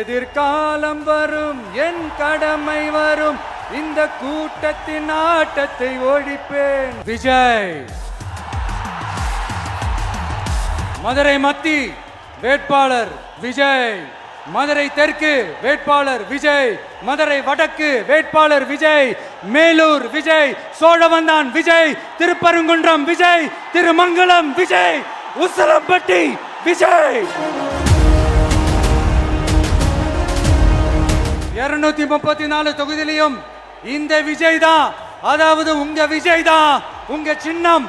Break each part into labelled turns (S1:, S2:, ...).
S1: எதிர்காலம் வரும், என் கடமை வரும், இந்த கூட்டத்தின் ஆட்டத்தை ஒழிப்பேன். விஜய். மதுரை மத்தி வேட்பாளர் விஜய், மதுரை தெற்கு வேட்பாளர் விஜய், மதுரை வடக்கு வேட்பாளர் விஜய், மேலூர் விஜய், சோழவந்தான் விஜய், திருப்பரங்குன்றம் விஜய், திருமங்கலம் விஜய், உசிலம்பட்டி விஜய். 234 தொகுதியிலும் இந்த விஜய் தான், அதாவது உங்க விஜய் தான், உங்க சின்னம்.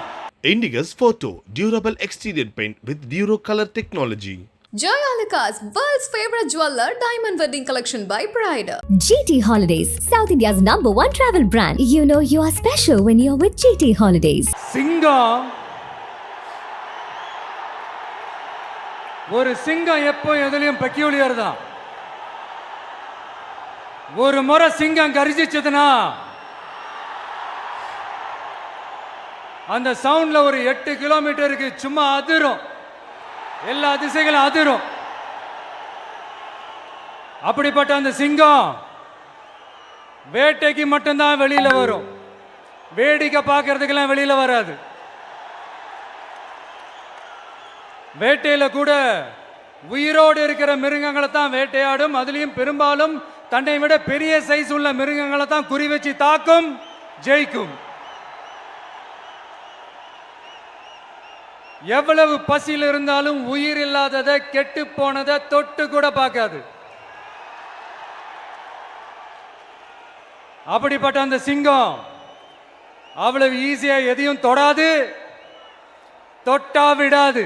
S2: Indigo's Photo Durable Exterior Paint with Duro Color Technology.
S3: Joyalika's world's favorite jeweler diamond wedding collection by Pride.
S4: GT Holidays, South India's #1 travel brand. You know you are special when you're with GT Holidays.
S1: சிங்கம், ஒரு சிங்கம் எப்போ எதுலயும் peculiar தான். ஒரு முறை சிங்கம் கர்ஜிச்சதுன்னா அந்த சவுண்ட்ல ஒரு 8 கிலோமீட்டருக்கு சும்மா அதிரும், எல்லா திசைகளும் அதிரும். அப்படிப்பட்ட அந்த சிங்கம் வேட்டைக்கு மட்டும்தான் வெளியில வரும், வேடிக்கை பார்க்கறதுக்கெல்லாம் வெளியில வராது. வேட்டையில கூட உயிரோடு இருக்கிற மிருகங்களை தான் வேட்டையாடும். அதுலயும் பெரும்பாலும் தன்னை விட பெரிய சைஸ் உள்ள மிருகங்களை தான் குறி வச்சு தாக்கும், ஜெயிக்கும். எவ்வளவு பசியில் இருந்தாலும் உயிர் இல்லாததை, கெட்டு போனதை தொட்டு கூட பார்க்காது. அப்படிப்பட்ட அந்த சிங்கம் அவ்வளவு ஈஸியா எதையும் தொடாது, தொட்டா விடாது.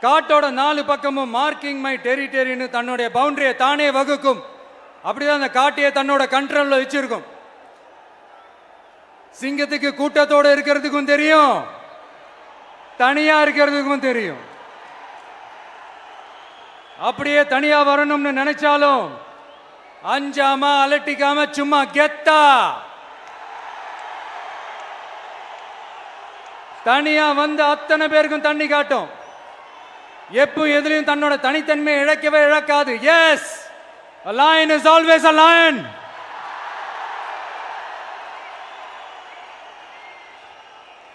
S1: காட்டோட 4 பக்கமும் மார்க்கிங் மை டெரிட்டரின்னு தன்னுடைய பவுண்டரியை தானே வகுக்கும். அப்படிதான் அந்த காட்டையே தன்னோட கண்ட்ரோல்ல வச்சிருக்கும். சிங்கத்துக்கு கூட்டத்தோடு இருக்கிறதுக்கும் தெரியும், தனியா இருக்கிறதுக்கும் தெரியும். அப்படியே தனியா வரணும்னு நினைச்சாலும் அஞ்சாம அலட்டிக்காம சும்மா கெத்தா தனியா வந்து அத்தனை பேருக்கும் தண்ணி காட்டும். எப்போ எதுலையும் தன்னோட தனித்தன்மையை இழக்கவே இழக்காது. Yes, a lion is always a lion.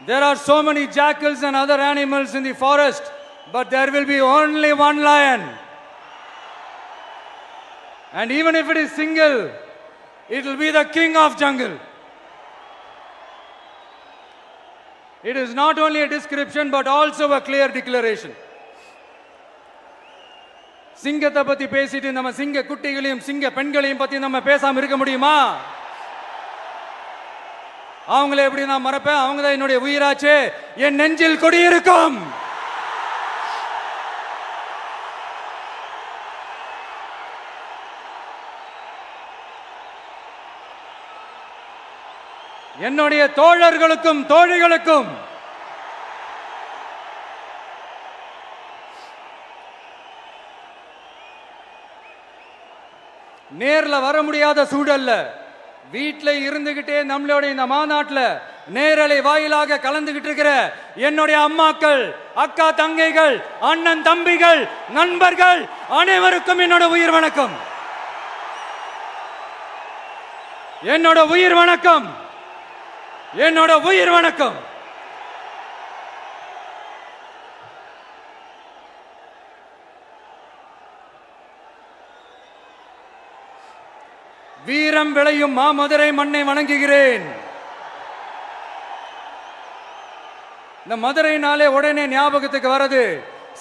S1: There are so many jackals and other animals in the forest, but there will be only one lion. And even if it is single, it will be the king of jungle. It is not only a description but also a clear declaration. சிங்கத்தை பத்தி பேசிட்டு நம்ம சிங்க குட்டிகளையும் சிங்க பெண்களையும் பத்தி நம்ம பேசாம இருக்க முடியுமா? அவங்களே எப்படி நான் மறப்பேன்? அவங்க தான் என்னுடைய உயிராச்சே, என் நெஞ்சில் குடியிருக்கும். என்னுடைய தோழர்களுக்கும் தோழிகளுக்கும் நேர்ல வர முடியாத சூழல்ல வீட்டில் இருந்துகிட்டே நம்மளோட இந்த மாநாட்டில் நேரலை வாயிலாக கலந்துகிட்டு இருக்கிற என்னுடைய அம்மாக்கள், அக்கா தங்கைகள், அண்ணன் தம்பிகள், நண்பர்கள் அனைவருக்கும் என்னோட உயிர் வணக்கம். என்னோட உயிர் வணக்கம், என்னோட உயிர் வணக்கம். வீரம் விளையும் மாமதுரை மண்ணை வணங்குகிறேன். இந்த மதுரைனாலே உடனே ஞாபகத்துக்கு வரது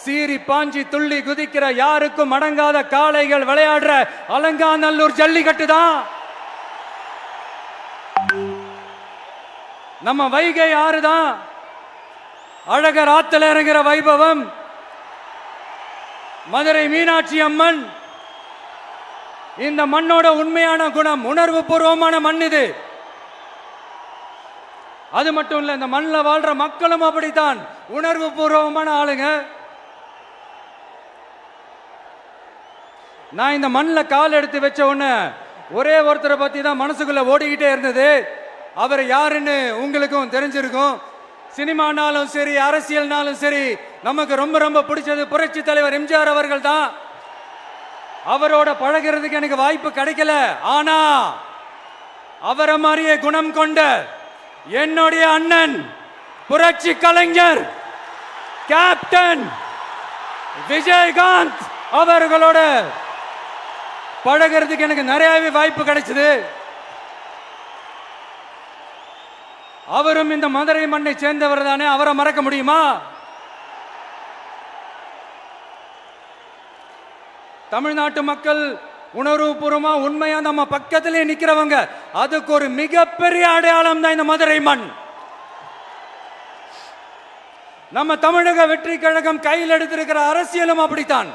S1: சீறி பாஞ்சி துள்ளி குதிக்கிற யாருக்கும் அடங்காத காளைகள் விளையாடுற அலங்காநல்லூர் ஜல்லிக்கட்டு தான். நம்ம வைகை ஆறு தான். அழகர் ஆத்துல இறங்குற வைபவம், மதுரை மீனாட்சி அம்மன். இந்த மண்ணோட உண்மையான குணம் உணர்வு பூர்வமான மண் இது. அது மட்டும் இல்ல, இந்த மண்ணில் வாழ்ற மக்களும் அப்படித்தான், உணர்வு பூர்வமான ஆளுங்க. நான் இந்த மண்ணில் கால் எடுத்து வச்ச உடனே ஒரே ஒருத்தரை பத்தி தான் மனசுக்குள்ள ஓடிக்கிட்டே இருந்தது. அவர் யாருன்னு உங்களுக்கும் தெரிஞ்சிருக்கும். சினிமானாலும் சரி, அரசியல்னாலும் சரி, நமக்கு ரொம்ப ரொம்ப பிடிச்சது புரட்சி தலைவர் எம்ஜிஆர் அவர்கள் தான். அவரோட பழகிறதுக்கு எனக்கு வாய்ப்பு கிடைக்கல. ஆனா அவரை மாதிரியே குணம் கொண்ட என்னுடைய அண்ணன் புரட்சி கலைஞர் கேப்டன் விஜயகாந்த் அவர்களோட பழகிறதுக்கு எனக்கு நிறையவே வாய்ப்பு கிடைச்சது. அவரும் இந்த மதுரை மண்ணை சேர்ந்தவர் தானே, அவரை மறக்க முடியுமா? தமிழ்நாட்டு மக்கள் உணர்வுபூர்வமா உண்மையா நம்ம பக்கத்திலே நிக்கிறவங்க, அதுக்கு ஒரு மிகப்பெரிய அடையாளம் தான் இந்த மதுரை மண். நம்ம தமிழக வெற்றி கழகம் கையில் எடுத்திருக்கிற அரசியலும் அப்படித்தான்.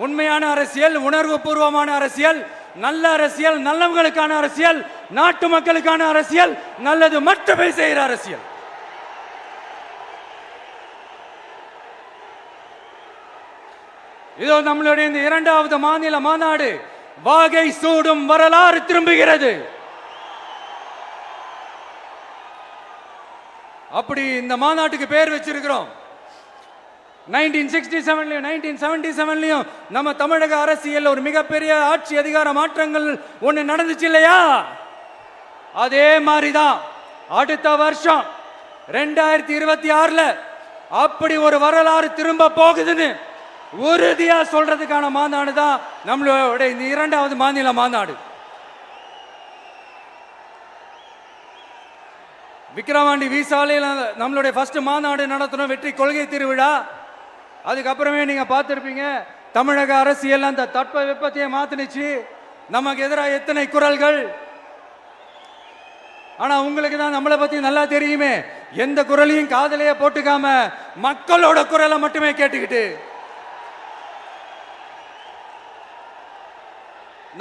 S1: உண்மையான அரசியல், உணர்வு பூர்வமான அரசியல், நல்ல அரசியல், நல்லவங்களுக்கான அரசியல், நாட்டு மக்களுக்கான அரசியல், நல்லது மட்டுமே செய்கிற அரசியல். இதோ நம்மளுடைய இந்த 2வது மாநில மாநாடு வாகை சூடும் வரலாறு திரும்புகிறது. அப்படி இந்த மாநாட்டுக்கு பேர் வச்சிருக்கிறோம். 1967லயும் 1977லயும் நம்ம தமிழக அரசியல் ஒரு மிகப்பெரிய ஆட்சி அதிகார மாற்றங்கள் ஒண்ணு நடந்துச்சு இல்லையா? அதே மாதிரிதான் அடுத்த வருஷம் 2026ல அப்படி ஒரு வரலாறு திரும்ப போகுதுன்னு உறுதியா சொல்றதுக்கான மாநாடு தான் நம்மளோட இந்த 2வது மாநில மாநாடு. விக்கிரவாண்டி விசாலையில் நம்மளுடைய ஃபர்ஸ்ட் மாநாடு நடத்தணும், வெற்றி கொள்கை திருவிழா. அதுக்கப்புறமே நீங்க பார்த்துருப்பீங்க, தமிழக அரசியல் அந்த தட்ப வெப்பத்தையே மாத்தினுச்சு. நமக்கு எதிராக எத்தனை குரல்கள். ஆனா உங்களுக்கு தான் நம்மளை பத்தி நல்லா தெரியுமே, எந்த குரலையும் காதலையே போட்டுக்காம மக்களோட குரலை மட்டுமே கேட்டுக்கிட்டு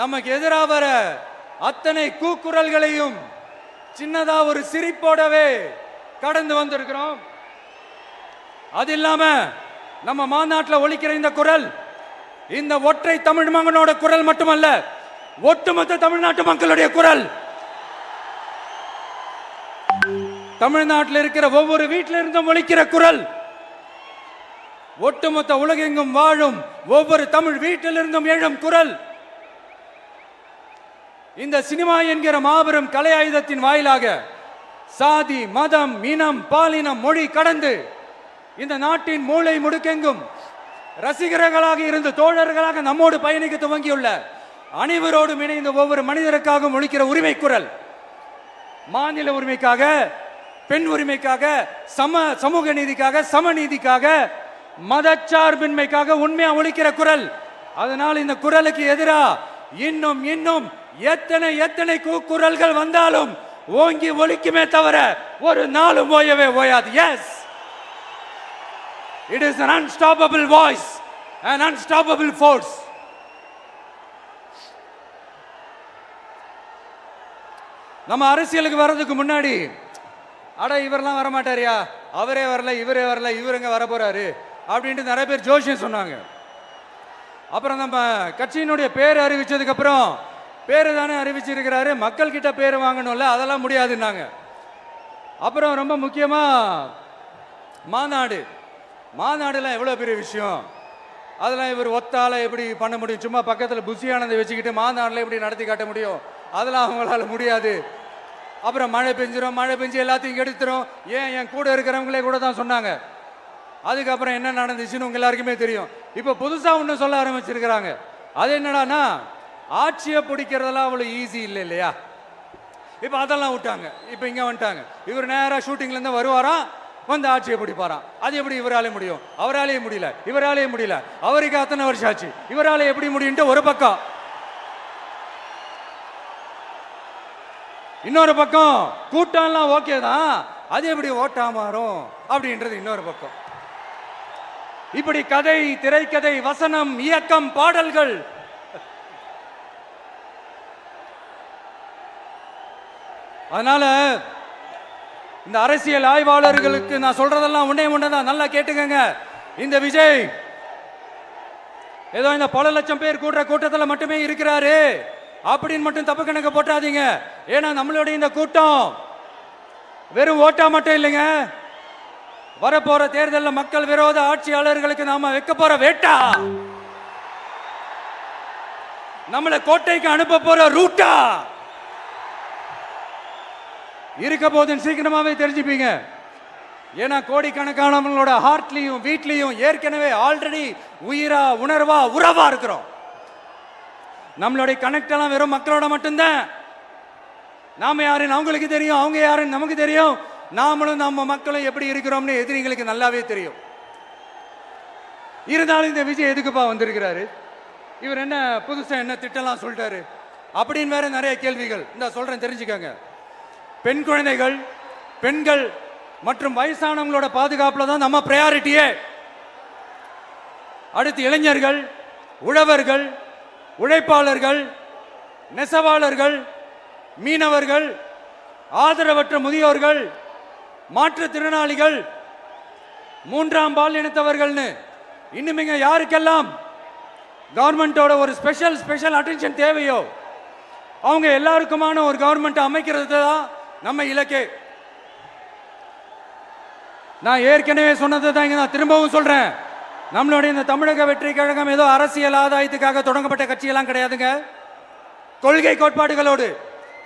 S1: நமக்கு எதிராக வர அத்தனை கூக்குரல்களையும் சின்னதா ஒரு சிரிப்போடவே கடந்து வந்திருக்கிறோம். அது இல்லாம நம்ம மாநாட்டில் ஒலிக்கிற இந்த குரல் இந்த ஒற்றை தமிழ் மகனோட குரல் மட்டுமல்ல, ஒட்டுமொத்த தமிழ்நாட்டு மக்களுடைய குரல். தமிழ்நாட்டில் இருக்கிற ஒவ்வொரு வீட்டில இருந்தும் ஒலிக்கிற குரல், ஒட்டுமொத்த உலகெங்கும் வாழும் ஒவ்வொரு தமிழ் வீட்டிலிருந்தும் எழும் குரல். இந்த சினிமா என்கிற மாபெரும் கலை ஆயுதத்தின் வாயிலாக சாதி, மதம், இனம், பாலினம், மொழி கடந்து இந்த நாட்டின் மூளை முடுக்கெங்கும் ரசிகர்களாக இருந்து தோழர்களாக நம்மோடு பயணிக்க துவங்கியுள்ள அனைவரோடும் இணைந்த ஒவ்வொரு மனிதருக்காகவும் ஒலிக்கிற உரிமை குரல். மாநில உரிமைக்காக, பெண் உரிமைக்காக, சமூக நீதிக்காக, சமநீதிக்காக, மதச்சார்பின்மைக்காக உண்மையா ஒலிக்கிற குரல். அதனால் இந்த குரலுக்கு எதிராக இன்னும் இன்னும் எத்தனை குரல்கள் வந்தாலும் ஓங்கி ஒலிக்குமே தவிர ஒரு நாளும் ஓயவே ஓயாது. Yes, it is an unstoppable voice, an unstoppable force. நம்ம அரசியலுக்கு வர்றதுக்கு முன்னாடி அட இவரெல்லாம் வரமாட்டாரியா, அவரே வரல, இவரே வரல, இவருங்க வர போறாரு அப்படின்ட்டு நிறைய பேர் ஜோஷியம் சொன்னாங்க. அப்புறம் நம்ம கட்சியினுடைய பேர் அறிவிச்சதுக்கு அப்புறம் பேரு தானே அறிவிச்சிருக்கிறாரு, மக்கள் கிட்ட பேர் வாங்கணும்ல, அதெல்லாம் முடியாதுன்னாங்க. அப்புறம் ரொம்ப முக்கியமா மாநாடுலாம் எவ்வளோ பெரிய விஷயம், அதெல்லாம் இவர் ஒத்தால எப்படி பண்ண முடியும், சும்மா பக்கத்தில் புசியானதை வச்சுக்கிட்டு மாநாட்டில் எப்படி நடத்தி காட்ட முடியும், அதெல்லாம் அவங்களால முடியாது. அப்புறம் மழை பெஞ்சு எல்லாத்தையும் கெடுத்துரும். ஏன் என் கூட இருக்கிறவங்களே கூட தான் சொன்னாங்க. அதுக்கப்புறம் என்ன நடந்துச்சுன்னு உங்க எல்லாருக்குமே தெரியும். இப்போ புதுசாக ஒன்று சொல்ல ஆரம்பிச்சிருக்கிறாங்க. அது என்னடானா, ஆட்சியை பிடிக்கிறதெல்லாம் அவ்வளோ ஈஸி இல்லை இல்லையா. இப்போ அதெல்லாம் விட்டாங்க, இப்போ இங்கே வந்துட்டாங்க. இவர் நேராக ஷூட்டிங்லேருந்து வருவாராம், வந்து ஆட்சியை பிடிப்பாராம். அது எப்படி இவராலே முடியும்? அவராலே முடியல, இவராலே முடியல, அவருக்கு அத்தனை வருஷம் ஆச்சு, இவராலே எப்படி முடியும்ட்டு ஒரு பக்கம். இன்னொரு பக்கம் கூட்டம்லாம் ஓகே தான், அது எப்படி ஓட்டா மாறும் அப்படின்றது இன்னொரு பக்கம். இப்படி கதை, திரைக்கதை, வசனம், இயக்கம், பாடல்கள், அதனால இந்த அரசியல் ஆய்வாளர்களுக்கு நான் சொல்றதெல்லாம் ஒன்னேதான், நல்லா கேட்டுக்கங்க. இந்த விஜய் ஏதோ இந்த பல லட்சம் பேர் கூடுற கூட்டத்தில் மட்டுமே இருக்கிறாரு அப்படின்னு மட்டும் தப்பு கணக்கு போட்டாதீங்க. ஏன்னா நம்மளுடைய இந்த கூட்டம் வெறும் ஓட்டா மட்டும் இல்லைங்க, வரப்போற தேர்தலில் மக்கள் விரோத ஆட்சியாளர்களுக்கு நாம வைக்க போற வேட்டா, நம்மளை கோட்டைக்கு அனுப்ப போற ரூட்டா இருக்க போதுன்னு சீக்கிரமாவே தெரிஞ்சுப்பீங்க. ஏன்னா கோடிக்கணக்கானவங்களோட ஹார்ட்லயும் வீட்லயும் ஏற்கனவே ஆல்ரெடி உயிரா உணர்வா உறவா இருக்கிறோம். நம்மளுடைய கனெக்ட் எல்லாம் வெறும் மக்களோட மட்டும்தான். நாம யாருன்னு அவங்களுக்கு தெரியும், அவங்க யாருன்னு நமக்கு தெரியும். நாமளும் நம்ம மக்களும் எப்படி இருக்கிறோம்னு எதிரிகளுக்கு நல்லாவே தெரியும். இருந்தாலும் இந்த விஜய் எதுக்குப்பா வந்திருக்கிறாரு, இவர் என்ன புதுசா என்ன திட்டம்லாம் சொல்லிட்டாரு அப்படின்னு வேற நிறைய கேள்விகள். இந்த சொல்றேன் தெரிஞ்சுக்கங்க. பெண் குழந்தைகள், பெண்கள் மற்றும் வயசானவங்களோட பாதுகாப்புல தான் நம்ம பிரையாரிட்டியே. அடுத்து இளைஞர்கள், உழவர்கள், உழைப்பாளர்கள், நெசவாளர்கள், மீனவர்கள், ஆதரவற்ற முதியோர்கள், மாற்றுத்திறனாளிகள், மூன்றாம் பால் இனத்தவர்கள்னு இன்னும் யாருக்கெல்லாம் கவர்மெண்டோட ஒரு ஸ்பெஷல் அட்டென்ஷன் தேவையோ அவங்க எல்லாருக்குமான ஒரு கவர்மெண்ட் அமைக்கிறது தான் நம்ம இலக்கே. நான் ஏற்கனவே சொன்னதை தான் இங்க நான் திரும்பவும் சொல்றேன். நம்மளுடைய இந்த தமிழக வெற்றி கழகம் ஏதோ அரசியல் ஆதாயத்துக்காக தொடங்கப்பட்ட கட்சியெல்லாம் கிடையாதுங்க. கொள்கை கோட்பாடுகளோடு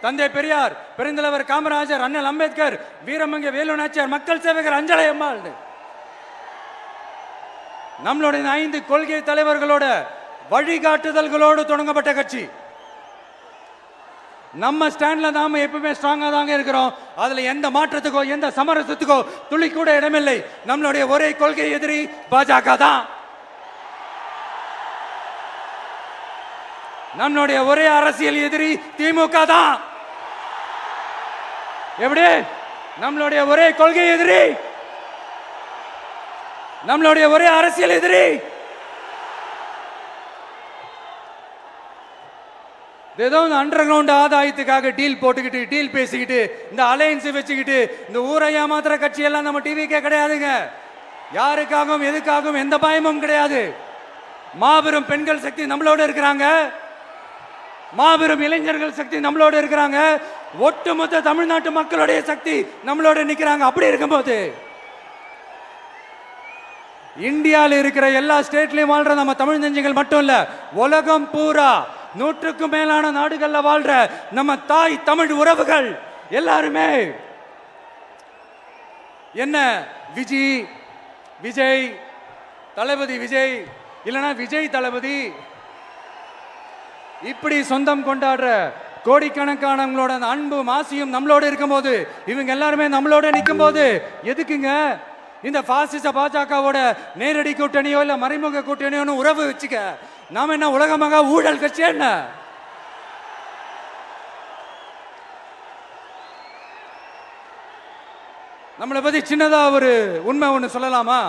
S1: தந்தை பெரியார், பெருந்தலைவர் காமராஜர், அண்ணல் அம்பேத்கர், வீரமங்க வேலு நாச்சியார், மக்கள் சேவகர் அஞ்சலை அம்மாள், நம்மளுடைய 5 கொள்கை தலைவர்களோட வழிகாட்டுதல்களோடு தொடங்கப்பட்ட கட்சி. நம்ம ஸ்டாண்ட்ல நாம எப்பவுமே ஸ்ட்ராங்கா தாங்க இருக்கிறோம். அதுல எந்த மாற்றத்துக்கோ எந்த சமரசத்துக்கோ துளி கூட இடமில்லை. நம்மளுடைய ஒரே கொள்கை எதிரி பாஜக தான். நம்மளுடைய ஒரே அரசியல் எதிரி திமுக தான். எப்படி? நம்மளுடைய ஒரே கொள்கை எதிரி, நம்மளுடைய ஒரே அரசியல் எதிரி ஏதோ இந்த அண்டர் கிரவுண்ட் ஆதாயத்துக்காக டீல் போட்டுக்கிட்டு, டீல் பேசிக்கிட்டு, இந்த அலையன்ஸ் வச்சுக்கிட்டு இந்த ஊரை ஏமாத்துற கட்சியெல்லாம் நம்ம டிவிக்கே கிடையாதுங்க. யாருக்காகவும் எதுக்காகவும் எந்த பயமும் கிடையாது. மாபெரும் பெண்கள் சக்தி நம்மளோட இருக்கிறாங்க, மாபெரும் இளைஞர்கள் சக்தி நம்மளோட இருக்கிறாங்க, ஒட்டுமொத்த தமிழ்நாட்டு மக்களுடைய சக்தி நம்மளோட நிக்கிறாங்க. அப்படி இருக்கும்போது இந்தியாவில் இருக்கிற எல்லா ஸ்டேட்லயும் வாழ்ற நம்ம தமிழ் நெஞ்சங்கள் மட்டும் இல்ல, உலகம் பூரா 100க்கும் மேலான நாடுகள்ல வாழ்ற நம்ம தாய் தமிழ் உறவுகள் எல்லாருமே என்ன விஜய் தளபதி விஜய் இல்லனா விஜய் தளபதி இப்படி சொந்தம் கொண்டாடுற கோடிக்கணக்கானவங்களோட அன்பு மாசியும் நம்மளோட இருக்கும்போது, இவங்க எல்லாருமே நம்மளோட நிற்கும் போது எதுக்குங்க இந்த பாசிச பாஜகவோட நேரடி கூட்டணியோ இல்ல மறைமுக கூட்டணியோ உறவு வச்சுக்க? நாம என்ன உலகமாக ஊழல் கட்சி என்ன? நம்மளை பத்தி சின்னதா ஒரு உண்மை ஒண்ணு சொல்லலாமா?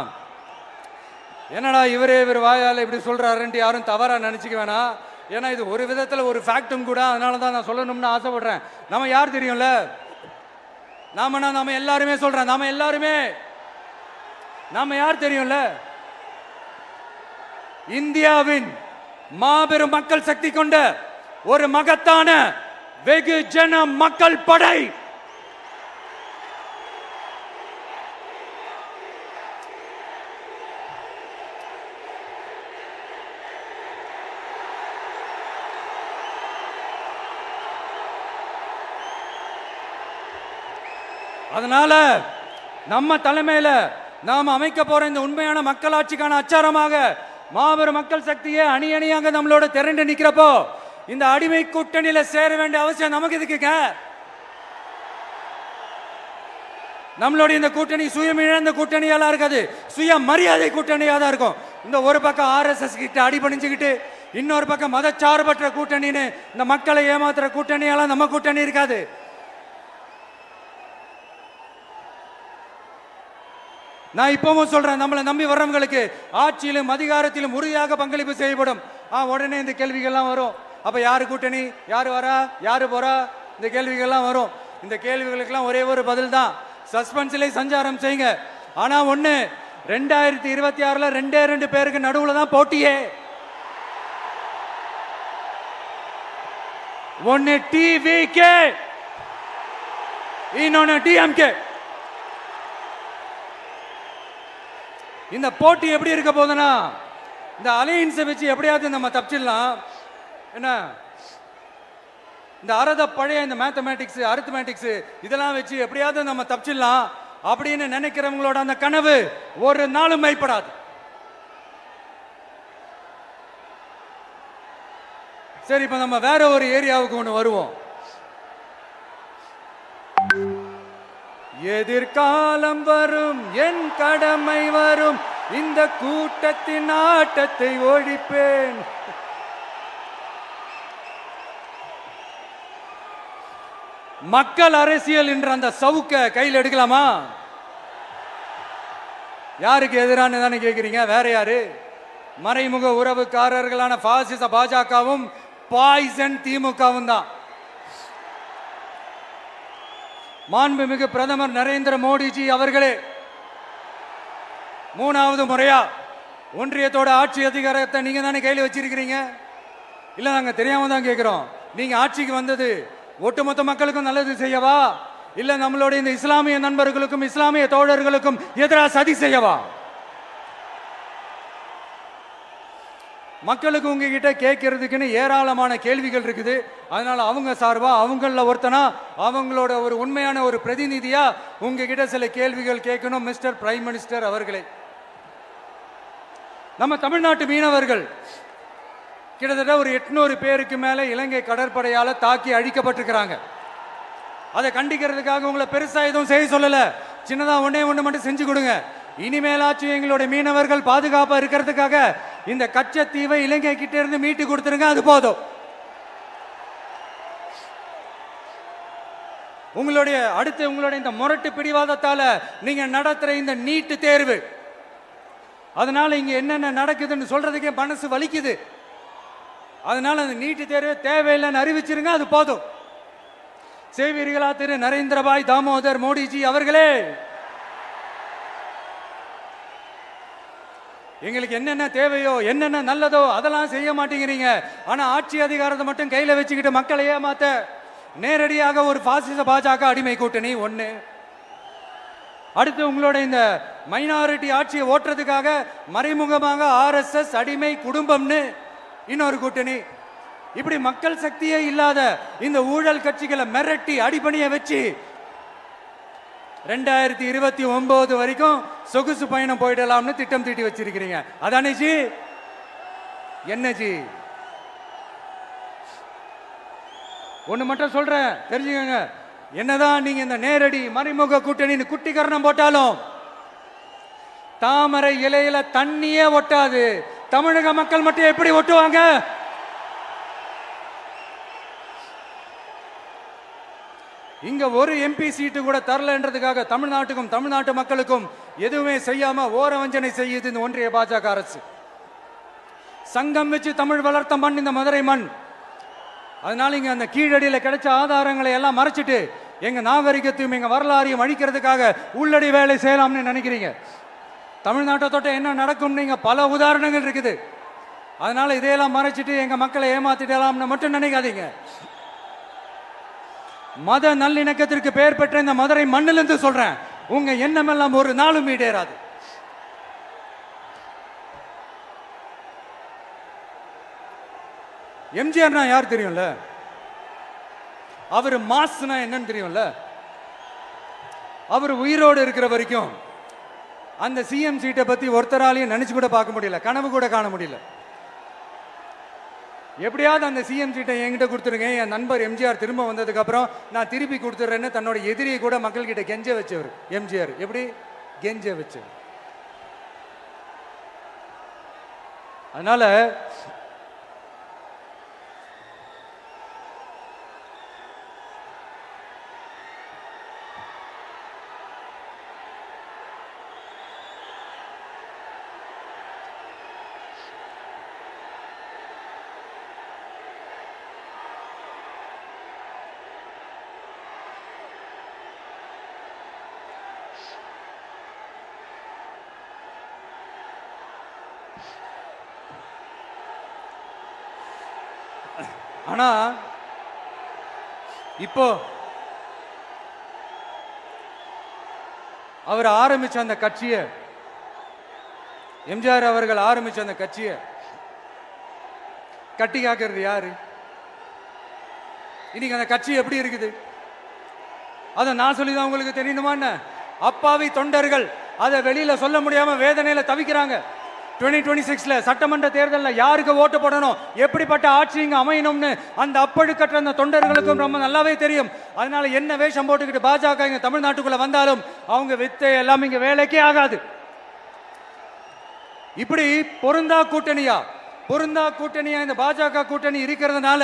S1: என்னடா இவர் வாயால இப்படி சொல்றாருன்ட்டு யாரும் தவறா நினைச்சுக்க வேணாம். ஏன்னா இது ஒரு விதத்துல ஒரு ஃபேக்டும் கூட. அதனாலதான் நான் சொல்லணும்னு ஆசைப்படுறேன். நம்ம யார் தெரியும்ல? நாம எல்லாருமே சொல்றேன். நாம யார் தெரியும்ல? இந்தியாவின் மாபெரும் மக்கள் சக்தி கொண்ட ஒரு மகத்தான வெகுஜன மக்கள் படை. அதனால நம்ம தலைமையில நாம் அமைக்க போற இந்த உண்மையான மக்களாட்சிக்கான அச்சாரமாக மாபெரும் மக்கள் சக்தியே அணி அணியாக நம்மளோட திரண்டு நிக்கிறப்போ இந்த அடிமை கூட்டணியில சேர வேண்டிய அவசியம் நமக்கு இருக்குங்க. நம்மளுடைய இந்த கூட்டணி சுயம் இழந்த கூட்டணியெல்லாம் இருக்காது, சுய மரியாதை கூட்டணியா தான் இருக்கும். இந்த ஒரு பக்கம் ஆர்எஸ்எஸ் கிட்ட அடிபணிஞ்சுக்கிட்டு, இன்னொரு பக்கம் மதச்சார்பற்ற கூட்டணின்னு இந்த மக்களை ஏமாத்துற கூட்டணியெல்லாம் நம்ம கூட்டணி இருக்காது. நான் இப்பவும் சொல்றேன், நம்மளை நம்பி வர்றவங்களுக்கு ஆட்சியிலும் அதிகாரத்திலும் உறுதியாக பங்களிப்பு செய்யப்படும். உடனே இந்த கேள்விகள்லாம் வரும். அப்ப யாரு கூட்டணி, யாரு வரா, யாரு போறா, இந்த கேள்விகள்லாம் வரும். இந்த கேள்விகளுக்கெல்லாம் ஒரே ஒரு பதில் தான், சஸ்பென்ஸ்ல சஞ்சாரம் செய்யுங்க. ஆனா ஒண்ணு, 2026ல 2 பேருக்கு நடுவுல தான் போட்டியே. ஒன்னு டிவிகே, இன்னொன்னு டிஎம்கே. இந்த போட்டி எப்படி இருக்க போதுன்னா, இந்த அலையன்ஸை வச்சு எப்படியாவது நம்ம தப்பிச்சிடலாம். என்ன இந்த பழைய இந்த மேத்தமேட்டிக்ஸ் அரித்மேட்டிக்ஸ் இதெல்லாம் வச்சு எப்படியாவது நம்ம தப்பிச்சிடலாம் அப்படின்னு நினைக்கிறவங்களோட அந்த கனவு ஒரு நாளும் மைப்படாது. சரி, இப்ப நம்ம வேற ஒரு ஏரியாவுக்கு ஒன்று வருவோம். எதிர்காலம் வரும், என் கடமை வரும், இந்த கூட்டத்தின் ஆட்டத்தை ஒழிப்பேன். மக்கள் அரசியல் என்ற அந்த சவுக்க கையில் எடுக்கலாமா? யாருக்கு எதிரான தானே கேட்கிறீங்க? வேற யாரு? மறைமுக உறவுக்காரர்களான பாசிச பாஜகவும் பாய்சன் திமுகவும் தான். மாண்புமிகு பிரதமர் நரேந்திர மோடிஜி அவர்களே 3வது முறையா ஒன்றியத்தோட ஆட்சி அதிகாரத்தை நீங்க தானே கையில் வச்சிருக்கிறீங்க. இல்ல, நாங்க தெரியாம தான் கேட்கிறோம். நீங்க ஆட்சிக்கு வந்தது ஒட்டுமொத்த மக்களுக்கும் நல்லது செய்யவா, இல்ல நம்மளுடைய இந்த இஸ்லாமிய நண்பர்களுக்கும் இஸ்லாமிய தோழர்களுக்கும் எதிராக சதி செய்யவா? மக்களுக்கு உங்ககிட்ட கேட்கறதுக்குன்னு ஏராளமான கேள்விகள் இருக்குது. அதனால அவங்க சார்பா அவங்கள ஒருத்தனா அவங்களோட ஒரு உண்மையான ஒரு பிரதிநிதியா உங்ககிட்ட சில கேள்விகள் கேட்கணும். மிஸ்டர் பிரைம் மினிஸ்டர் அவர்களே, நம்ம தமிழ்நாட்டு மீனவர்கள் கிட்டத்தட்ட ஒரு 800 பேருக்கு மேல இலங்கை கடற்படையால தாக்கி அழிக்கப்பட்டிருக்கிறாங்க. அதை கண்டிக்கிறதுக்காக உங்களை பெருசா எதுவும் செய்ய சொல்லல, சின்னதா ஒண்ணே ஒண்ணு மட்டும் செஞ்சு கொடுங்க. இனிமேலாச்சும் எங்களுடைய மீனவர்கள் பாதுகாப்பா இருக்கிறதுக்காக இந்த கச்சத்தீவை இலங்கை கிட்ட இருந்து மீட்டு கொடுத்துருங்க, அது போதும். உங்களுடைய இந்த முரட்டு பிடிவாதத்தால நீங்க நடத்துற இந்த நீட்டு தேர்வு, அதனால இங்க என்னென்ன நடக்குதுன்னு சொல்றதுக்கே மனசு வலிக்குது. அதனால அந்த நீட்டு தேர்வு தேவையில்லைன்னு அறிவிச்சிருங்க, அது போதும். செய்வீர்களா திரு நரேந்திரபாய் தாமோதர் மோடிஜி அவர்களே? எங்களுக்கு என்னென்ன தேவையோ என்னென்ன நல்லதோ அதெல்லாம் செய்ய மாட்டேங்கிறீங்க. ஆனா ஆட்சி அதிகாரத்தை மட்டும் கையில வச்சுக்கிட்டு மக்களை ஏமாத்த நேரடியாக ஒரு பாசிச பாஜக அடிமை கூட்டணி ஒண்ணு. அடுத்து உங்களோட இந்த மைனாரிட்டி ஆட்சியை ஓட்டுறதுக்காக மறைமுகமாக RSS அடிமை குடும்பம்னு இன்னொரு கூட்டணி. இப்படி மக்கள் சக்தியே இல்லாத இந்த ஊழல் கட்சிகளை மிரட்டி அடிபணிய வச்சு 2029 வரைக்கும் சொகுசு பயணம் போயிடலாம்னு திட்டம் தீட்டி வச்சிருக்கிறீங்க. அதானே ஜி? என்ன ஜி? ஒண்ணு மட்டும் சொல்றேன், தெரிஞ்சுக்கங்க. என்னதான் நீங்க இந்த நேரடி மறைமுக கூட்டணி குட்டிகரணம் போட்டாலும் தாமரை இலையில தண்ணியே ஒட்டாது. தமிழக மக்கள் மட்டும் எப்படி ஒட்டுவாங்க? இங்க ஒரு MP சீட்டு கூட தரலன்றதுக்காக தமிழ்நாட்டுக்கும் தமிழ்நாட்டு மக்களுக்கும் எதுவுமே செய்யாம ஓரவஞ்சனை செய்யுது இந்த ஒன்றிய பாஜக அரசு. சங்கம் வச்சு தமிழ் வளர்த்த மண் இந்த மதுரை மண். அதனால இங்க அந்த கீழடியில கிடைச்ச ஆதாரங்களை எல்லாம் மறைச்சிட்டு எங்க நாகரிகத்தையும் எங்க வரலாறையும் அழிக்கிறதுக்காக உள்ளடி வேலை செய்யலாம்னு நினைக்கிறீங்க. தமிழ்நாட்டை தொட்ட என்ன நடக்கும் நீங்க பல உதாரணங்கள் இருக்குது. அதனால இதையெல்லாம் மறைச்சிட்டு எங்க மக்களை ஏமாத்திடலாம்னு மட்டும் நினைக்காதீங்க. மத நல்லிணக்கத்திற்கு பெயர் பெற்ற இந்த மதுரை மண்ணிலிருந்து சொல்றேன், உங்க எண்ணம் எல்லாம் ஒரு நாளும் ஈடேறாது. எம்ஜிஆர்னா யார் தெரியும்ல? அவர் மாஸ்னா என்னன்னு தெரியும்ல? அவர் உயிரோடு இருக்கிற வரைக்கும் அந்த சிஎம் சீட்டை பத்தி ஒருத்தராலையும் நினைச்சு கூட பார்க்க முடியல, கனவு கூட காண முடியல. எப்படியாவது அந்த சிஎம் சீட்டை என்கிட்ட கொடுத்துருங்க, என் நண்பர் எம்ஜிஆர் திரும்ப வந்ததுக்கு அப்புறம் நான் திருப்பி கொடுத்துட்றேன்னு தன்னோட எதிரியை கூட மக்கள் கிட்ட கெஞ்ச வச்சவர் எம்ஜிஆர். எப்படி கெஞ்ச வச்சவர்? அதனால ஆனா இப்போ அவர் ஆரம்பிச்ச அந்த கட்சியை எம்ஜிஆர் அவர்கள் ஆரம்பிச்ச அந்த கட்சியை கட்டி காக்கிறது யாரு? இன்னைக்கு அந்த கட்சி எப்படி இருக்குது? அதை நான் சொல்லிதான் உங்களுக்கு தெரியணுமா என்ன? அப்பாவி தொண்டர்கள் அதை வெளியில சொல்ல முடியாம வேதனையில தவிக்கிறாங்க. 2026 சட்டமன்ற தேர்தலில் யாருக்கு ஓட்டு போடணும், எப்படிப்பட்ட ஆட்சி இங்க அமையணும்னு அந்த அப்பழுக்கற்ற அந்த தொண்டர்களுக்கும் ரொம்ப நல்லாவே தெரியும். அதனால என்ன வேஷம் போட்டுக்கிட்டு பாஜக இங்க தமிழ்நாட்டுக்குள்ள வந்தாலும் அவங்க வித்தை எல்லாம் இங்க வேலைக்கே ஆகாது. இப்படி பொருந்தா கூட்டணியா இந்த பாஜக கூட்டணி இருக்கிறதுனால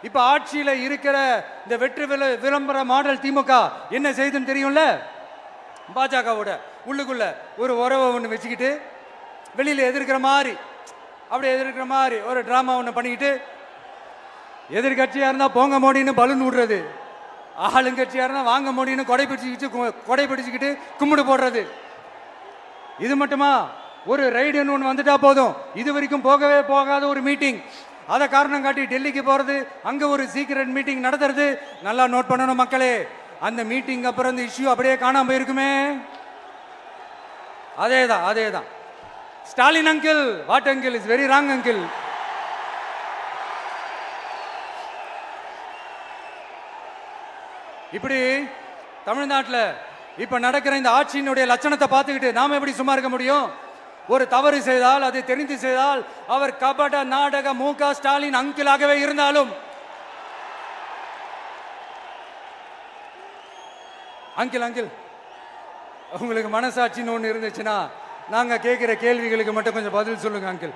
S1: இப்ப ஆட்சியில இருக்கிற இந்த வெற்றி விளம்பர மாடல் திமுக என்ன செய்யுதுன்னு தெரியும்ல? பாஜகவோட உள்ளுக்குள்ள ஒரு உறவை ஒன்று வச்சுக்கிட்டு வெளியில எதிர்க்கிற மாதிரி ஒரு டிராமா ஒன்று பண்ணிக்கிட்டு, எதிர்கட்சியா இருந்தா போங்க மோடின்னு பலூன் விடுறது, ஆளுங்கட்சியா இருந்தா வாங்க மோடின்னு கொடை பிடிச்சுக்கிட்டு கும்பிடு போடுறது. இது மட்டுமா? ஒரு ரைடுன்னு ஒன்று வந்துட்டா போதும், இது வரைக்கும் போகவே போகாத ஒரு மீட்டிங், அதை காரணம் காட்டி டெல்லிக்கு போறது, அங்க ஒரு சீக்கிரட் மீட்டிங் நடத்துறது. நல்லா நோட் பண்ணணும் மக்களே, அந்த மீட்டிங் அப்புறம் இந்த இஷ்யூ அப்படியே காணாம போயிருக்குமே. அதேதான் Stalin uncle, what uncle is very wrong uncle. இப்படி தமிழ்நாட்டில் இப்ப நடக்கிற இந்த ஆட்சியினுடைய லட்சணத்தை பார்த்துக்கிட்டு நாம எப்படி சும்மா இருக்க முடியும்? ஒரு தவறு செய்தால், அதை தெரிந்து செய்தால், அவர் கபட நாடக மு.க. ஸ்டாலின் அங்கிளாகவே இருந்தாலும், அங்கிள் உங்களுக்கு மனசாட்சின்னு ஒன்று இருந்துச்சுன்னா நாங்க கேட்கிற கேள்விகளுக்கு மட்டும் கொஞ்சம் பதில் சொல்லுங்க அங்கிள்.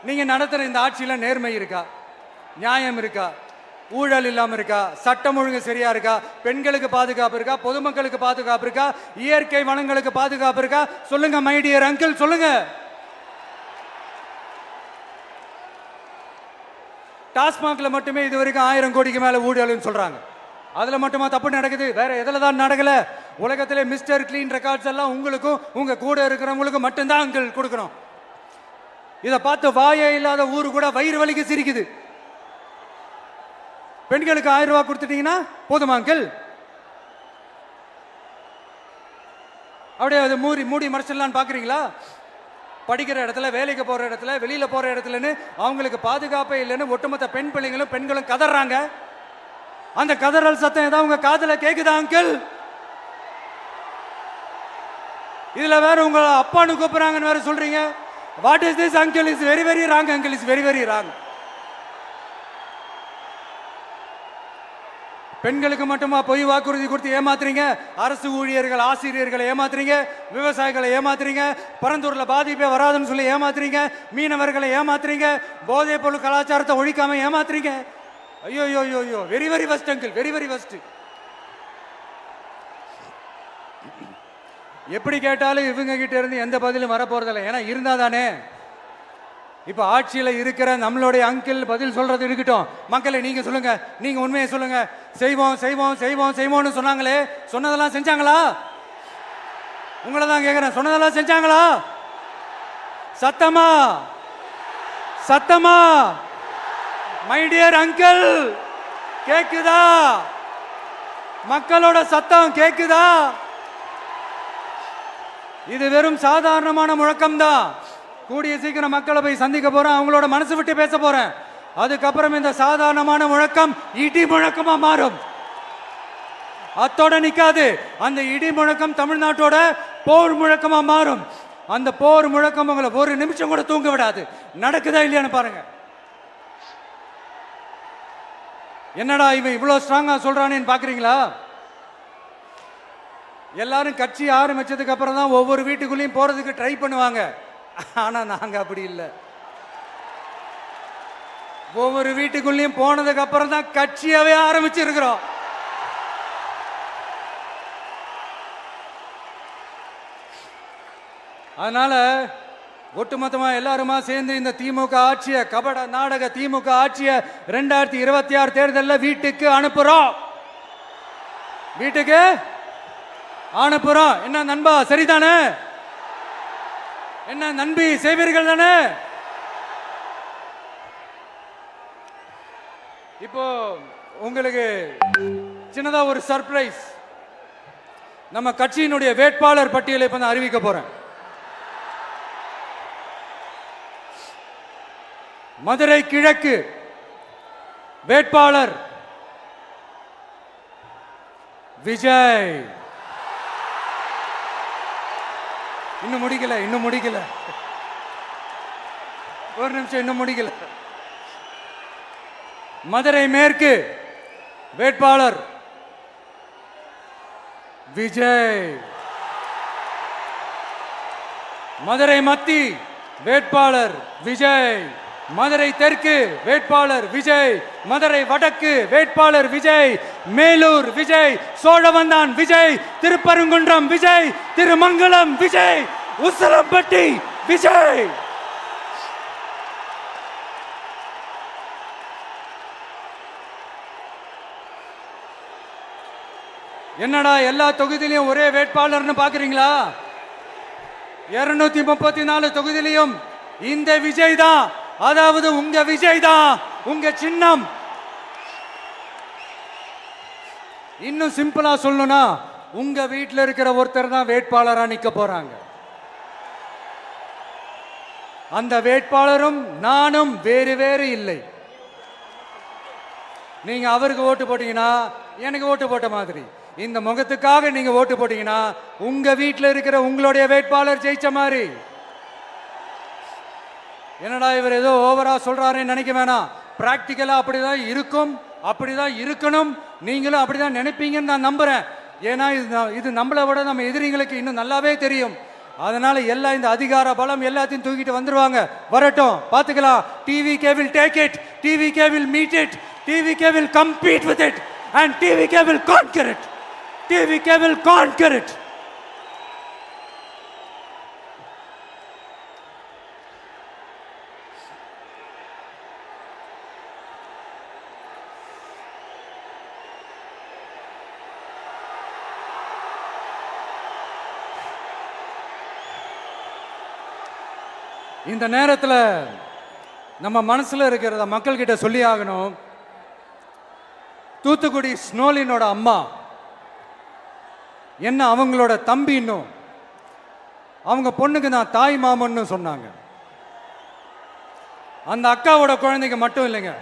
S1: நீங்க நடத்துற இந்த ஆட்சியில நேர்மை இருக்கா, நியாயம் இருக்கா, ஊழல் இல்லாம இருக்கா, சட்டம் ஒழுங்கு சரியா இருக்கா, பெண்களுக்கு பாதுகாப்பு இருக்கா, பொதுமக்களுக்கு பாதுகாப்பு இருக்கா, இயற்கை வளங்களுக்கு பாதுகாப்பு இருக்கா? சொல்லுங்க மை டியர் அங்கிள், சொல்லுங்க. டாஸ்மாக்ல மட்டுமே இது வரைக்கும் 1000 கோடிக்கு மேல ஊழல்னு சொல்றாங்க. அதுல மட்டுமா தப்பு நடக்குது? வேற எதுல தான் நடக்கல? உலகத்திலே மிஸ்டர் கிளீன் ரெக்கார்ட்ஸ் எல்லாம் உங்களுக்கும் உங்க கூட இருக்கிறவங்களுக்கும் மட்டும்தான் அங்கிள் கொடுக்கணும். இதை பார்த்து வாயே இல்லாத ஊரு கூட வயிறு வலிக்கு சிரிக்குது. பெண்களுக்கு 1000 ரூபாய் கொடுத்துட்டீங்கன்னா போதுமா அங்கிள்? அப்படியே அது மூடி மறைச்சிடலான்னு பாக்குறீங்களா? படிக்கிற இடத்துல, வேலைக்கு போற இடத்துல, வெளியில போற இடத்துலன்னு அவங்களுக்கு பாதுகாப்பே இல்லைன்னு ஒட்டுமொத்த பெண்களும் கதறாங்க. அந்த கதறல் சத்தம் ஏதாவது உங்க காதுல கேக்குதா அங்கிள்? இதுல வேற உங்க அப்பான்னு கூப்பிடுறாங்கன்னு வேற சொல்றீங்க. What is this uncle? Is very very wrong uncle, is very very wrong. பெண்களுக்கு மட்டுமா பொய் வாக்குறுதி கொடுத்து ஏமாத்துறீங்க? அரசு ஊழியர்கள், ஆசிரியர்களை ஏமாத்துறீங்க, விவசாயிகளை ஏமாத்துறீங்க, பரந்தூர்ல பாதிப்பே வராதுன்னு சொல்லி ஏமாத்துறீங்க, மீனவர்களை ஏமாத்துறீங்க, போதைப் பொருள் கலாச்சாரத்தை ஒழிக்காம ஏமாத்துறீங்க. ஐயோ, very very வஸ்ட் uncle, very very வஸ்ட். எப்படி கேட்டாலும் இவங்க கிட்ட இருந்து எந்த பதிலும் வரப்போறதில்லை. ஏன்னா இருந்தா தானே. இப்ப ஆட்சியில இருக்கிற நம்மளுடைய அங்கிள் பதில் சொல்றது இருக்கட்டும். மக்களை நீங்க சொல்லுங்க, நீங்க உண்மையை சொல்லுங்க. செய்வோம்னு சொன்னாங்களே, சொன்னதெல்லாம் செஞ்சாங்களா? உங்களை தான் கேட்கிறேன், சொன்னதெல்லாம் செஞ்சாங்களா? சத்தமா மை டியர் அங்கிள், கேக்குதா? மக்களோட சத்தம் கேக்குதா? இது வெறும் சாதாரணமான முழக்கம் தான். கூடிய சீக்கிரம் மக்களை போய் சந்திக்க போறேன், அவங்களோட மனசு விட்டு பேச போறேன். அதுக்கப்புறம் இந்த சாதாரணமான முழக்கம் இடி முழக்கமா மாறும். அத்தோட நிக்காது. அந்த இடி முழக்கம் தமிழ்நாட்டோட போர் முழக்கமா மாறும். அந்த போர் முழக்கம் உங்களை ஒரு நிமிஷம் கூட தூங்க விடாது. நடக்குதா இல்லையான்னு பாருங்க. என்னடா இவன் இவ்வளவு ஸ்ட்ராங்கா சொல்றானேன்னு பாக்குறீங்களா? எல்லாரும் கட்சி ஆரம்பிச்சதுக்கு அப்புறம் தான் ஒவ்வொரு வீட்டுக்குள்ளேயும் போறதுக்கு ட்ரை பண்ணுவாங்க. ஆனா நாங்க அப்படி இல்லை. ஒவ்வொரு வீட்டுக்குள்ளேயும் போனதுக்கு அப்புறம் தான் கட்சியாவே ஆரம்பிச்சிருக்கிறோம். அதனால ஒட்டுமொத்தமா எல்லாருமா சேர்ந்து இந்த திமுக ஆட்சியை, கபட நாடக திமுக ஆட்சியை 2026 தேர்தலில் வீட்டுக்கு அனுப்புறோம். வீட்டுக்கு அனுப்புறோம். என்ன நண்பா, சரிதானே? என்ன நண்பி, செய்வீர்கள் தானே? இப்போ உங்களுக்கு சின்னதா ஒரு சர்ப்ரைஸ். நம்ம கட்சியினுடைய வேட்பாளர் பட்டியலை இப்ப நான் அறிவிக்க போறேன். மதுரை கிழக்கு வேட்பாளர் விஜய். இன்னும் முடிக்கல, ஒரு நிமிஷம், இன்னும் முடிக்கல. மதுரை மேற்கு வேட்பாளர் விஜய். மதுரை மத்தி வேட்பாளர் விஜய். மதுரை தெற்கு வேட்பாளர் விஜய். மதுரை வடக்கு வேட்பாளர் விஜய். மேலூர் விஜய். சோழவந்தான் விஜய். திருப்பரங்குன்றம் விஜய். திருமங்கலம் விஜய். உசிலம்பட்டி விஜய். என்னடா எல்லா தொகுதியிலையும் ஒரே வேட்பாளர்னு பாக்குறீங்களா? 234 தொகுதியிலையும் இந்த விஜய் தான், அதாவது உங்க விஜய் தான் உங்க சின்னம். இன்னும் சிம்பிளா சொல்லணும்னா உங்க வீட்டில் இருக்கிற ஒருத்தர் தான் வேட்பாளரா நிக்க போறாங்க. அந்த வேட்பாளரும் நானும் வேறு வேறு இல்லை. நீங்க அவருக்கு ஓட்டு போட்டீங்கன்னா எனக்கு ஓட்டு போட்ட மாதிரி, இந்த முகத்துக்காக நீங்க ஓட்டு போட்டீங்கன்னா உங்க வீட்டில் இருக்கிற உங்களுடைய வேட்பாளர் ஜெயிச்ச மாதிரி. என்னடா இவர் ஏதோ ஓவரா சொல்றாருன்னு நினைக்க வேணாம். பிராக்டிக்கலா அப்படிதான் இருக்கும், அப்படிதான் இருக்கணும். நீங்களும் அப்படிதான் நினைப்பீங்கன்னு நான் நம்புறேன். ஏன்னா இது நம்மளை விட நம்ம எதிரிங்களுக்கு இன்னும் நல்லாவே தெரியும். அதனால எல்லாம் இந்த அதிகார பலம் எல்லாத்தையும் தூக்கிட்டு வந்துருவாங்க. வரட்டும், பார்த்துக்கலாம். TVK will take it, TVK will meet it, TVK will compete with it and TVK will conquer it. TVK will conquer it. இந்த நேரத்தில் நம்ம மனசுல இருக்கிறத மக்கள் கிட்ட சொல்லி ஆகணும். தூத்துக்குடி ஸ்னோலினோட அம்மா என்ன அவங்களோட தம்பி, இன்னும் அவங்க பொண்ணுக்கு நான் தாய் மாமன்னு சொன்னாங்க. அந்த அக்காவோட குழந்தைக்கு மட்டும் இல்லைங்க,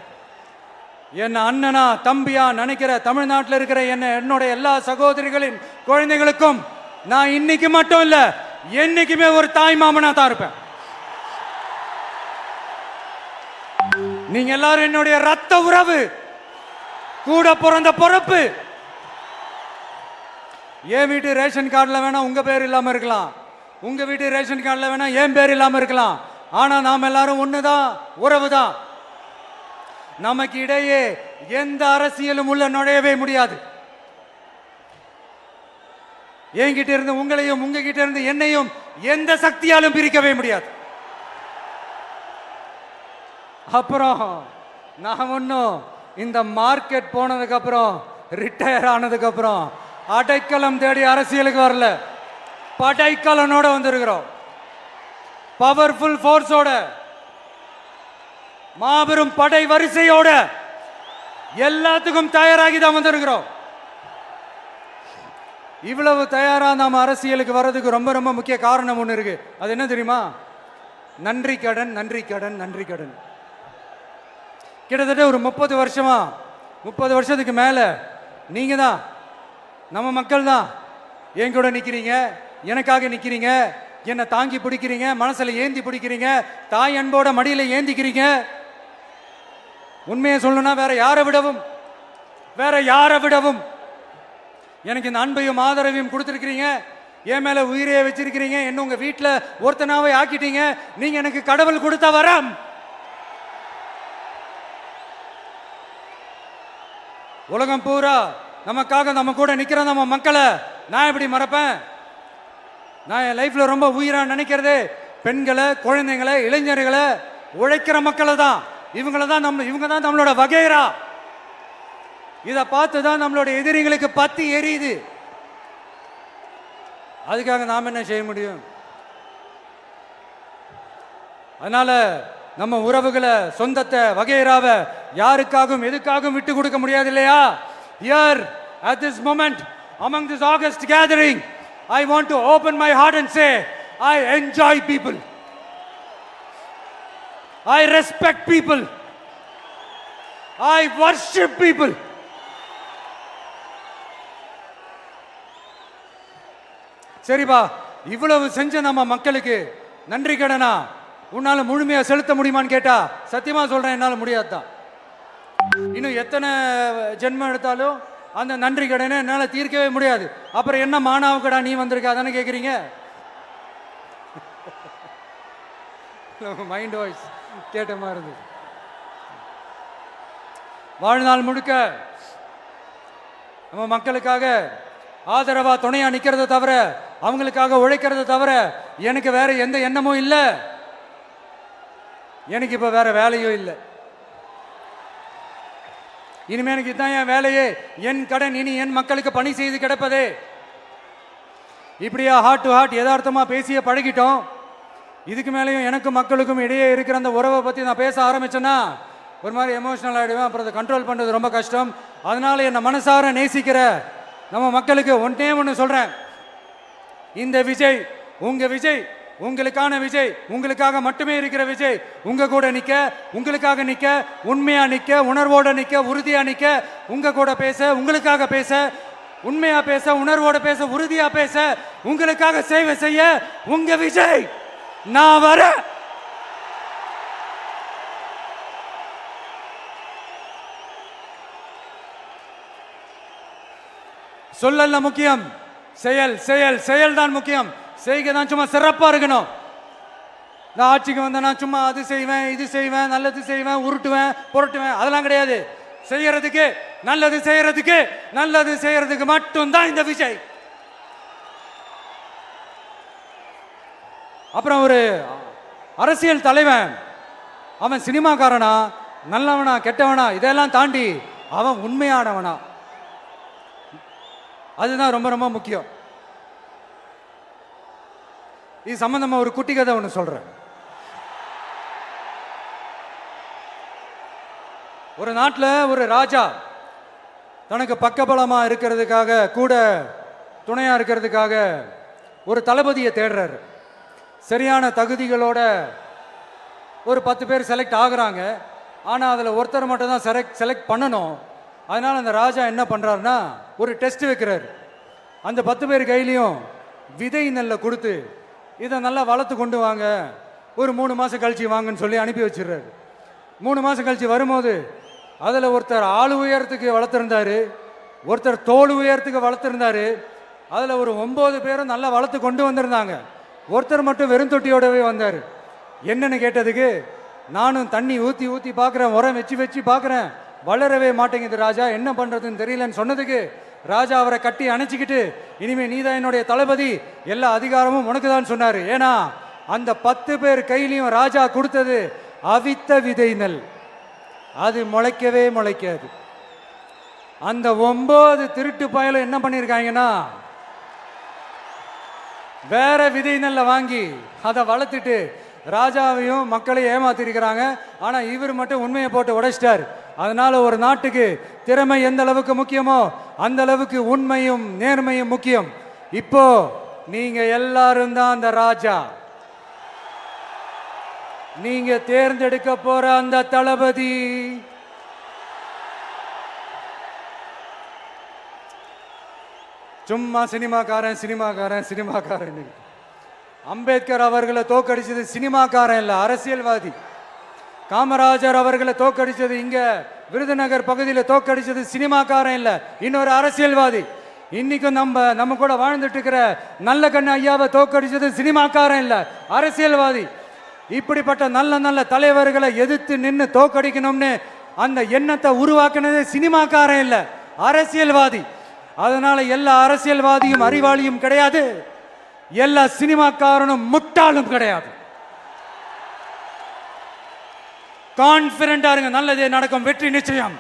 S1: என்ன அண்ணனா தம்பியா நினைக்கிற தமிழ்நாட்டில் இருக்கிற என்னோட எல்லா சகோதரிகளின் குழந்தைகளுக்கும் நான் இன்னைக்கு மட்டும் இல்ல, என்னைக்குமே ஒரு தாய் மாமனா தான் இருப்பேன். நீங்க எல்லாரும் என்னுடைய ரத்த உறவு, கூட பிறந்த பொறுப்பு. என் வீட்டு ரேஷன் கார்டில் வேணா உங்க பேர் இல்லாம இருக்கலாம், உங்க வீட்டு ரேஷன் கார்டில் வேணா என் பேர் இல்லாம இருக்கலாம். ஆனா நாம் எல்லாரும் ஒண்ணுதான், உறவு தான். நமக்கு இடையே எந்த அரசியலும் உள்ள நுழையவே முடியாது. என்கிட்ட இருந்து உங்களையும் உங்ககிட்ட இருந்து என்னையும் எந்த சக்தியாலும் பிரிக்கவே முடியாது. அப்புறம் நான் ஒன்றும் இந்த மார்க்கெட் போனதுக்கு அப்புறம், ரிட்டையர் ஆனதுக்கு அப்புறம் அடைக்கலம் தேடி அரசியலுக்கு வரல, படைக்கலனோட வந்திருக்கிறோம். பவர்ஃபுல் ஃபோர்ஸோட, மாபெரும் படை வரிசையோட, எல்லாத்துக்கும் தயாராகி தான் வந்திருக்கிறோம். இவ்வளவு தயாரா நாம அரசியலுக்கு வர்றதுக்கு ரொம்ப ரொம்ப முக்கிய காரணம் ஒன்று இருக்கு. அது என்ன தெரியுமா? நன்றி கடன், நன்றி கடன், நன்றி கடன். கிட்டத்தட்ட ஒரு 30 வருஷமா, 30 வருஷத்துக்கு மேல நீங்க தான், நம்ம மக்கள் தான் என் கூட நிக்கிறீங்க, எனக்காக நிக்கிறீங்க, என்னை தாங்கி பிடிக்கிறீங்க, மனசுல ஏந்தி பிடிக்கிறீங்க, தாய் அன்போட மடியில ஏந்திக்கிறீங்க. உண்மையை சொல்லணும்னா வேற யாரை விடவும் எனக்கு இந்த அன்பையும் ஆதரவையும் கொடுத்துருக்கிறீங்க. என் மேல உயிரையே வச்சிருக்கிறீங்க. என்ன உங்க வீட்டில் ஒருத்தனாவே ஆக்கிட்டீங்க. நீங்க எனக்கு கடவுள் கொடுத்த வரம். உலகம் பூரா நமக்காக நம்ம கூட நிக்கிற நம்ம மக்களை நான் எப்படி மறப்பேன்? நான் என் லைஃப்ல ரொம்ப உயிரா நினைக்கிறதே பெண்களை, குழந்தைங்களை, இளைஞர்களை, உழைக்கிற மக்களை தான். இவங்க தான் நம்மளோட வகைரா. இதை பார்த்து தான் நம்மளோட எதிரிகளுக்கு பத்தி எரியுது. அதுக்காக நாம் என்ன செய்ய முடியும்? அதனால நம்ம உறவுகளை, சொந்தத்தை, வகைராவை யாருக்காகவும் எதுக்காகவும் விட்டு கொடுக்க முடியாது இல்லையா? Here at this moment among this August gathering, I want to open my heart and say I enjoy people. I respect people. I worship people. சரிப்பா, இவ்வளவு செஞ்ச நம்ம மக்களுக்கு நன்றி கடனா உன்னால முழுமையா செலுத்த முடியுமான்னு கேட்டா சத்தியமா சொல்றேன், என்னால முடியாதுதான். இன்னும் எத்தனை ஜென்மம் எடுத்தாலும் அந்த நன்றி கடனை என்னால தீர்க்கவே முடியாது. அப்புறம் என்ன மானாவுக்கடா நீ வந்திருக்க தானே கேட்குறீங்க? மைண்ட் வாய்ஸ் கேட்ட மாதிரி இருந்தது. வாழ்நாள் முழுக்க நம்ம மக்களுக்காக ஆதரவா துணையா நிக்கிறத தவிர, அவங்களுக்காக உழைக்கிறத தவிர எனக்கு வேற எந்த எண்ணமும் இல்லை. எனக்கு இப்ப வேற வேலையும் இல்லை. இனிமே எனக்கு இதுதான் என் வேலையே, என் கடன் இனி என் மக்களுக்கு பணி செய்து கிடப்பதே. இப்படியா ஹார்ட் டு ஹார்ட் யதார்த்தமா பேசிய பழகிட்டோம். இதுக்கு மேலேயும் எனக்கும் மக்களுக்கும் இடையே இருக்கிற அந்த உறவை பத்தி நான் பேச ஆரம்பிச்சேன்னா ஒரு மாதிரி எமோஷனல் ஆகிடுவேன். அப்புறம் அதை கண்ட்ரோல் பண்ணுறது ரொம்ப கஷ்டம். அதனால என்னை மனசார நேசிக்கிற நம்ம மக்களுக்கு ஒன்றே ஒன்று சொல்கிறேன். இந்த விஜய் உங்கள் விஜய், உங்களுக்கான விஜய், உங்களுக்காக மட்டுமே இருக்கிற விஜய். உங்கள் கூட நிற்க, உங்களுக்காக நிற்க, உண்மையாக நிற்க, உணர்வோடு நிற்க, உறுதியாக நிற்க, உங்கள் கூட பேச, உங்களுக்காக பேச, உண்மையாக பேச, உணர்வோடு பேச, உறுதியாக பேச, உங்களுக்காக சேவை செய்ய உங்கள் விஜய் நான் வரேன். சொல்லல முக்கியம், செயல் செயல் செயல் தான் முக்கியம். செய்க தான் சும்மா சிறப்பா இருக்கணும். நான் ஆட்சிக்கு வந்தேன்னா சும்மா அது செய்வேன், இது செய்வேன், நல்லது செய்வேன், உருட்டுவேன், புரட்டுவேன், அதெல்லாம் கிடையாது. செய்யறதுக்கு நல்லது செய்யறதுக்கு நல்லது செய்யறதுக்கு மட்டும்தான் இந்த விஜய். அப்புறம் ஒரு அரசியல் தலைவன் அவன் சினிமாக்காரனா, நல்லவனா, கெட்டவனா, இதெல்லாம் தாண்டி அவன் உண்மையானவனா, அதுதான் ரொம்ப ரொம்ப முக்கியம். இது சம்பந்தமா ஒரு குட்டி கதை ஒன்று சொல்றேன். ஒரு நாட்டில் ஒரு ராஜா தனக்கு பக்கபலமா இருக்கிறதுக்காக, கூட துணையா இருக்கிறதுக்காக ஒரு தளபதியை தேடுறாரு. சரியான தகுதிகளோட ஒரு 10 பேர் செலக்ட் ஆகுறாங்க. ஆனால் அதில் ஒருத்தர் மட்டும் தான் செலக்ட் பண்ணணும். அதனால் அந்த ராஜா என்ன பண்ணுறாருன்னா ஒரு டெஸ்ட் வைக்கிறார். அந்த 10 பேர் கையிலையும் விதை நெல்லை கொடுத்து இதை நல்லா வளர்த்து கொண்டு வாங்க, ஒரு 3 மாதம் கழிச்சு வாங்கன்னு சொல்லி அனுப்பி வச்சிடுறாரு. 3 மாதம் கழிச்சு வரும்போது அதில் ஒருத்தர் ஆள் உயரத்துக்கு வளர்த்துருந்தாரு, ஒருத்தர் தோல் உயரத்துக்கு வளர்த்துருந்தாரு. அதில் ஒரு 9 பேரும் நல்லா வளர்த்து கொண்டு வந்திருந்தாங்க. ஒருத்தர் மட்டும் வெறும் தொட்டியோடவே வந்தார். என்னன்னு கேட்டதுக்கு, நானும் தண்ணி ஊற்றி ஊற்றி பார்க்குறேன், உரம் வச்சு வச்சு பார்க்குறேன், வளரவே மாட்டேங்குது ராஜா, என்ன பண்ணுறதுன்னு தெரியலன்னு சொன்னதுக்கு ராஜா அவரை கட்டி அணைச்சிக்கிட்டு, இனிமே நீதான் என்னுடைய தளபதி, எல்லா அதிகாரமும் உனக்கு தான் சொன்னார். ஏன்னா அந்த 10 பேர் கையிலையும் ராஜா கொடுத்தது அவித்த விதை நெல், அது முளைக்கவே முளைக்காது. அந்த 9 திருட்டு பயலும் என்ன பண்ணியிருக்காங்கன்னா வேற விதை நெல்ல வாங்கி அதை வளர்த்துட்டு ராஜாவையும் மக்களையும் ஏமாத்திருக்கிறாங்க. ஆனா இவர் மட்டும் உண்மையை போட்டு உடைச்சிட்டார். அதனால ஒரு நாட்டுக்கு திறமை எந்த அளவுக்கு முக்கியமோ அந்த அளவுக்கு உண்மையும் நேர்மையும் முக்கியம். இப்போ நீங்க எல்லாரும் தான் அந்த ராஜா. நீங்க தேர்ந்தெடுக்க போற அந்த தளபதி சும்மா சினிமாக்காரன் சினிமாக்காரன் சினிமாக்காரன். அம்பேத்கர் அவர்களை தோக்கடிச்சது சினிமாக்காரன் இல்ல, அரசியல்வாதி. காமராஜர் அவர்களை தோக்கடிச்சது, இங்க விருதுநகர் பகுதியில் தோக்கடிச்சது சினிமாக்காரன் இல்ல, இன்னொரு அரசியல்வாதி. இன்னைக்கும் நம்ம கூட வாழ்ந்துட்டு இருக்கிற நல்ல கண்ணு ஐயாவை தோக்கடிச்சது சினிமாக்காரன் இல்ல, அரசியல்வாதி. இப்படிப்பட்ட நல்ல நல்ல தலைவர்களை எதிர்த்து நின்று தோக்கடிக்கணும்னு அந்த எண்ணத்தை உருவாக்குனது சினிமாக்காரன் இல்ல, அரசியல்வாதி. அதனால எல்லா அரசியல்வாதியும் அறிவாளியும் கிடையாது, எல்லா சினிமாக்காரனும் முட்டாளும் கிடையாது. கான்பிடண்டா இருங்க, நல்லதே நடக்கும், வெற்றி நிச்சயம்.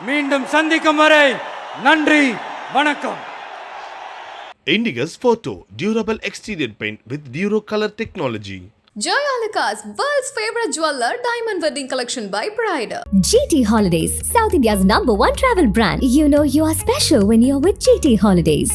S1: மீண்டும் சந்திக்கும் வரை நன்றி, வணக்கம்.
S2: Indigus Photo Durable Exterior Paint with Duro Color Technology.
S3: Joyalika's world's favorite jeweler, Diamond Wedding Collection by Pride.
S4: GT Holidays, South India's #1 travel brand. You know you are special when you're with GT Holidays.